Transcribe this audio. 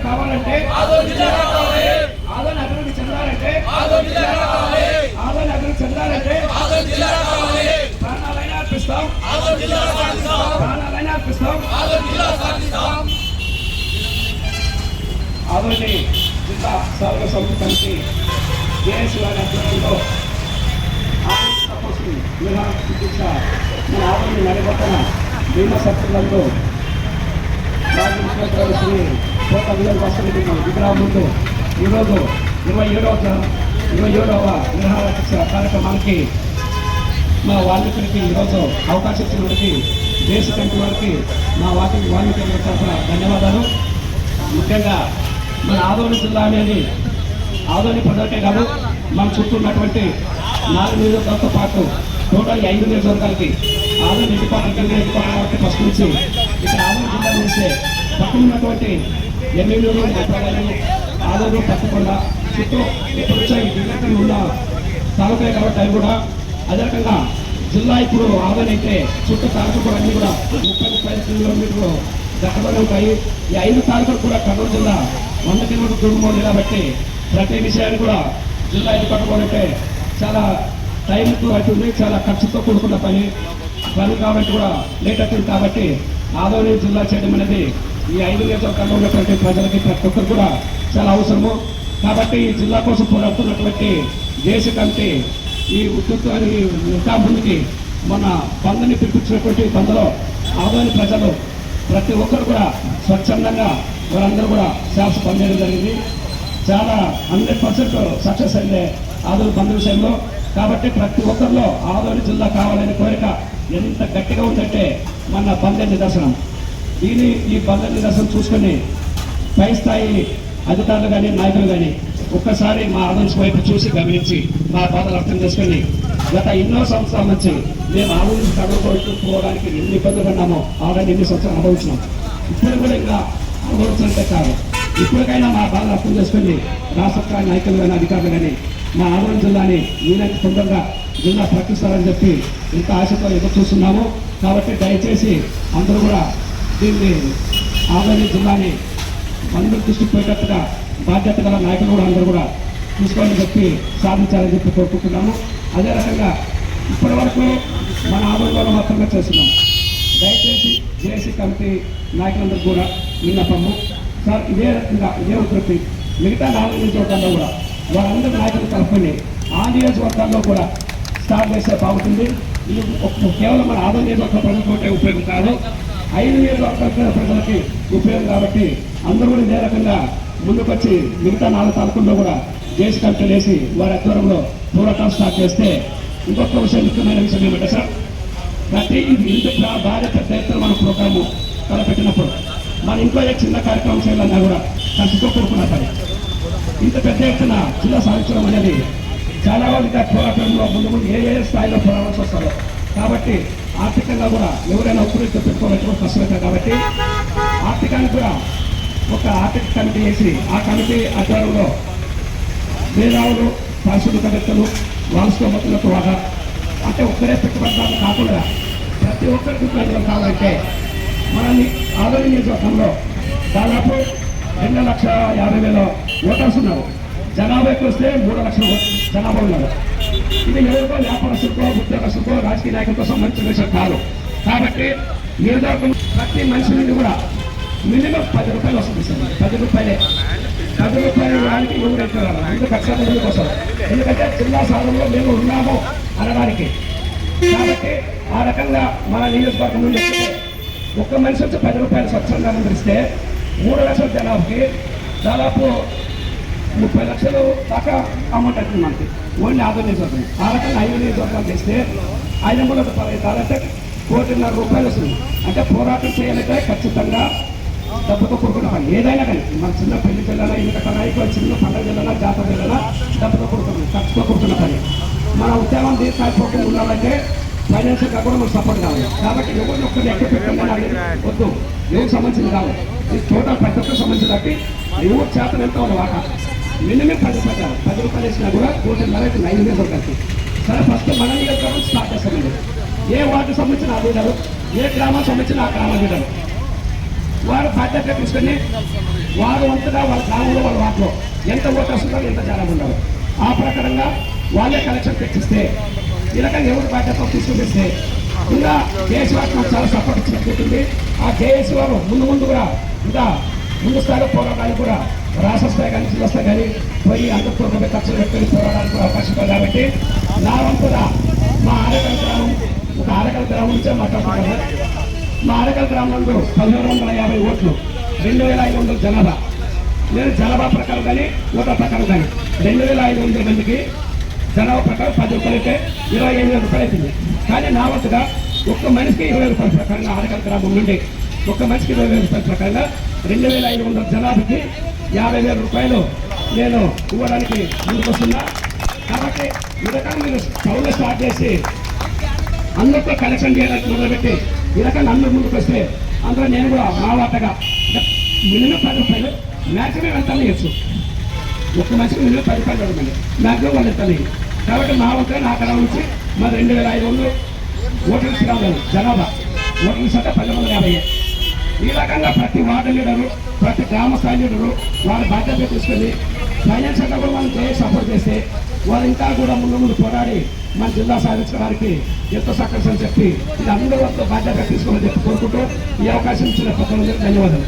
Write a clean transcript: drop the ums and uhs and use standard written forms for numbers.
కావాలంటే ఆదరణ అభివృద్ధి చెందాలంటే ప్రాణాలైనా అర్పిస్తాం ఆదోని జిల్లా సర్వ సమితి జేఎస్ వారి ఆధ్వర్యంలో మన ఆదోని నడిపక్కన భీమా సత్తులలో రాజు శ్రీ కోట విజయ వసతి విగ్రహం ముందు ఈరోజు 27వ విగ్రహాల కార్యక్రమానికి మా వాల్మీకి ఈరోజు అవకాశం ఇచ్చినప్పటికీ దేశ కమిటీ వారికి మా వాల్మీకి తరఫున ధన్యవాదాలు. ముఖ్యంగా మన ఆదోని జిల్లా అనేది ఆదోని ప్రజలకే కాదు మన చుట్టూ ఉన్నటువంటి 4 నియోజకవర్గాలతో పాటు టోటల్ 5 నియోజకవర్గాలకి ఆదోని డిపార్ట్మెంట్ ఫస్ట్ నుంచి ఇక్కడ ఆదోని జిల్లా నుంచి పక్కన ఉన్నటువంటి ఎమ్మెల్యేలు ఆదోని పక్కకుండా చుట్టూ ఎప్పుడు వచ్చా ఈ జిల్లాకి ఉన్న తాలూకా కాబట్టి అవి కూడా అదే రకంగా జిల్లా ఇప్పుడు ఆదోని అయితే చుట్టూ తాలూకా అన్ని కూడా 30-35 కిలోమీటర్లు దగ్గరలో ఉంటాయి. ఈ 5 తాలూకాలు కూడా కర్నూలు జిల్లా 100 కిలోమీటర్ల దూరంలో కాబట్టి ప్రతి విషయాన్ని కూడా జిల్లా ఇది పట్టుకోవాలంటే చాలా టైంతో అవుతుంది, చాలా ఖర్చుతో కూడుకున్న పని కాబట్టి కూడా లేట్ అవుతుంది. కాబట్టి ఆదోని జిల్లా చేయడం అనేది ఈ 5 నియోజకవర్గాల్లో ఉన్నటువంటి ప్రజలకి ప్రతి ఒక్కరు కూడా చాలా అవసరము. కాబట్టి ఈ జిల్లా కోసం పోరాడుతున్నటువంటి దేశ కమిటీ ఈ ఉత్తు అని ఇంకా ముందుకి మన బంద్ని పిలిపించినటువంటి బంద్లో ఆదోని ప్రజలు ప్రతి ఒక్కరు కూడా స్వచ్ఛందంగా వారందరూ కూడా శాస పనిచేయడం జరిగింది. చాలా 100% సక్సెస్ అయింది ఆదోని బంద్ విషయంలో. కాబట్టి ప్రతి ఒక్కరిలో ఆదోని జిల్లా కావాలనే కోరిక ఎంత గట్టిగా ఉందంటే మన బంద్ నిదర్శనం. ఈ బంద్ నిదర్శనం చూసుకొని పై స్థాయి అధికారులు కానీ నాయకులు కానీ ఒక్కసారి మా ఆదోని వైపు చూసి గమనించి మా బాధలు అర్థం చేసుకొని గత ఎన్నో సంవత్సరాల నుంచి మేము ఆదోని చదువుకోవడానికి ఎన్ని ఇబ్బందులు పడినామో ఆల్రెడీ ఎన్ని సంవత్సరాలు అనుభవించినాం. ఇప్పుడు కూడా ఇంకా అనుభవించినట్టే కాదు, ఇప్పటికైనా మా బాధలు అర్థం చేసుకొని రాష్ట్ర నాయకులు కానీ అధికారులు కానీ మా ఆదోని జిల్లాని వీలైతే తొందరగా జిల్లా ప్రకటిస్తారని చెప్పి ఇంత ఆశతో ఎదురు చూస్తున్నాము. కాబట్టి దయచేసి అందరూ కూడా దీన్ని ఆదోని జిల్లాని అందరూ తీసుకుపోయేటట్టుగా బాధ్యత గల నాయకులు కూడా అందరూ కూడా తీసుకోవాలని చెప్పి సాధించాలని చెప్పి కోరుకుంటున్నాము. అదే రకంగా ఇప్పటి వరకు మన ఆదోనిలో మాత్రమే చేస్తున్నాం. దయచేసి జేఏసీ కమిటీ నాయకులందరూ కూడా విన్నపము సార్ ఇదే రకంగా ఇదే ఉత్పత్తి మిగతా 4 నియోజకవర్గాల్లో కూడా వారందరూ నాయకులు కలుపుకొని ఆ నియోజకవర్గాల్లో కూడా స్టార్ట్ చేస్తే బాగుంటుంది. ఇది కేవలం మన ఆదోని నియోజకవర్గ ప్రజలకి ఉపయోగం కాదు, 5 నియోజకవర్గాల ప్రజలకి ఉపయోగం. కాబట్టి అందరూ కూడా ఇదే రకంగా ముందుకొచ్చి మిగతా 4 తాలూకుల్లో కూడా జేఏసీ కమిటీలు వేసి వారి ఆధ్వర్యంలో పోరాటం స్టార్ట్ చేస్తే ఇంకొక విషయం ముఖ్యమైన విషయం ఏమంటే సార్ ప్రతి ఇంత భారీ పెద్ద ఎత్తున మన ప్రోగ్రాము తలపెట్టినప్పుడు మన ఇంట్లో చిన్న కార్యక్రమం చేయాలన్నా కూడా ఖర్చుతో కూడుకున్న పని. ఇంత పెద్ద ఎత్తున జిల్లా సాధించడం అనేది చాలా మంది పోరాటంలో ముందు ఏ స్థాయిలో పోరాడాల్సి వస్తారో. కాబట్టి ఆర్థికంగా కూడా ఎవరైనా ఉపయోగిస్తూ పెట్టుకోవాలంటే కష్టమే. కాబట్టి ఆర్థికానికి కూడా ఒక ఆర్థిక కమిటీ వేసి ఆ కమిటీ ఆధ్వర్యంలో మేధావులు పారిశ్రామికవేత్తలు వారసత్వతులకు వాగా అంటే ఒక్కరే పెట్టుబడిదారులు కాకుండా ప్రతి ఒక్కరికి ప్రజలు కావాలంటే మనల్ని ఆదోని నియోజకవర్గంలో దాదాపు 2,50,000 ఓటర్స్ ఉన్నారు. జనాభాకి వస్తే 3 లక్షల జనాభా ఉన్నారు. ఇది ఎవరికో వ్యాపారస్తులకో ఉద్యోగస్తులకో రాజకీయ నాయకులతో సంబంధించిన విషయం కాదు. కాబట్టి నియోజకవర్గం ప్రతి మనిషి నుండి కూడా మినిమం 10 రూపాయలు వస్తుంది సార్. 10 రూపాయలు వారికి ఎవరైతే అందుకు ఖచ్చితంగా కోసం, ఎందుకంటే జిల్లా సాధనలో మేము ఉన్నాము అనడానికి. కాబట్టి ఆ రకంగా మన నియోజకవర్గం నుండి ఒక్క మనిషి వచ్చి 10 రూపాయలు స్వచ్ఛంగా ఇస్తే 3 లక్షల జనాభాకి దాదాపు 30 లక్షలు దాకా అమౌంట్ అవుతుంది మనకి ఓన్లీ ఆదోని నియోజకవర్గం. ఆ రకంగా 5 నియోజకవర్గాలు చేస్తే 5 కోటిన్నర రూపాయలు వస్తుంది. అంటే పోరాటం చేయాలంటే ఖచ్చితంగా డబ్బుతో కూడుకున్న పని ఏదైనా కానీ మన చిన్న పెళ్లి పిల్లల ఇంకొక నాయకులు చిన్న పండుగ పిల్లల జాతర పిల్లల డబ్బుతో కూడుకున్న ఖర్చుతో కూడుకున్న పని. మన ఉద్యోగం తీసుకోకుండా ఉండాలంటే ఫైనాన్షియల్గా కూడా మనకు సపోర్ట్ కావాలి. కాబట్టి ఎవరిని ఒక్కరిని ఎక్కడ పెట్టాలని వద్దు, ఎవరికి సంబంధించింది కాదు. ఇది టోటల్ ప్రతి ఒక్కరికి సంబంధించి బట్టి ఎవరు చేతన ఎంత ఉన్న వాట మినిమం 10 రూపాయలు వేసినా కూడా 1,50,000 9 దొరకాలి. మన నియోజకవర్గం స్టార్ట్ చేస్తామండి. ఏ వార్డు సంబంధించిన ఆ లీడరు, ఏ గ్రామానికి సంబంధించిన ఆ గ్రామ లీడరు వారు బాధ్యత తీసుకొని వారు వంతుగా వాళ్ళ గ్రామంలో వాళ్ళ వాటిలో ఎంత ఓటు వస్తుందో ఎంత జనం ఉండాలి ఆ ప్రకారంగా వాళ్ళే కలెక్షన్ తెచ్చిస్తే ఈ రకంగా ఎవరు బాధ్యత తీసుకునిస్తే ఇంకా జేఏసీ వారికి నాకు చాలా సపోర్ట్ ఇచ్చినట్టుంది. ఆ జేఏసీ వారు ముందు కూడా ఇంకా ముందు స్థాయిలో పోరాటానికి కూడా రాష్ట్ర స్థాయి కానీ జిల్లా స్థాయి కానీ పోయి అందరితో ఖర్చులు పెట్టుకుని పోరాడానికి కూడా అవకాశం ఉంది. కాబట్టి నా వంతుగా మా ఆరకల్ గ్రామం ఒక ఆరకల్ గ్రామం నుంచే మాట్లాడుతున్నాను. మా ఆరకల్ గ్రామంలో 1750 ఓట్లు, 2500 జనాభా. నేను జనాభా ప్రకారం కానీ ఓట్ల ప్రకారం కానీ 2500 మందికి జనాభా ప్రకారం 10 రూపాయలు అయితే 25,000 రూపాయలు అవుతుంది. కానీ నా వంతుగా ఒక్క మనిషికి 20 రూపాయల ప్రకారంగా ఆరకల్ గ్రామం నుండి ఒక్క మనిషికి 20,000 రూపాయల ప్రకారంగా 2500 జనాభాకి 50,000 రూపాయలు నేను ఇవ్వడానికి ముందుకు వస్తున్నా. కాబట్టి ఈ రకంగా మీరు టౌన్లో స్టార్ట్ చేసి అందరితో కలెక్షన్ చేయడానికి మొదలుపెట్టి ఈ రకంగా అందరూ ముందుకు వస్తే అందులో నేను కూడా మా వాటగా మినిమం 10 రూపాయలు మ్యాక్సిమం ఎంత ఇవ్వచ్చు. ఒక్క మనిషికి మినిమం 10 రూపాయలు ఇవ్వమండి, మ్యాక్సిమం వాళ్ళు ఎంత. కాబట్టి మా వంతుగా నా కళ నుంచి మా 2500 ఓట్ల శ్రీరాములు జనాభా ఓట్ల శాతం 1050. ఈ రకంగా ప్రతి వార్డు లీడరు, ప్రతి గ్రామ స్థాయి లీడరు వాళ్ళ బాధ్యత తీసుకొని ఫైనాన్స్ అంతా కూడా మనం సపోర్ట్ చేస్తే వాళ్ళు ఇంకా కూడా ముందు పోరాడి మన జిల్లా సాధించడానికి ఎంతో సహకరించని చెప్పి ఇది అందరూ వరకు బాధ్యత తీసుకోవాలని చెప్పి కోరుకుంటూ ఈ అవకాశం ఇచ్చిన ప్రజలకు ధన్యవాదాలు.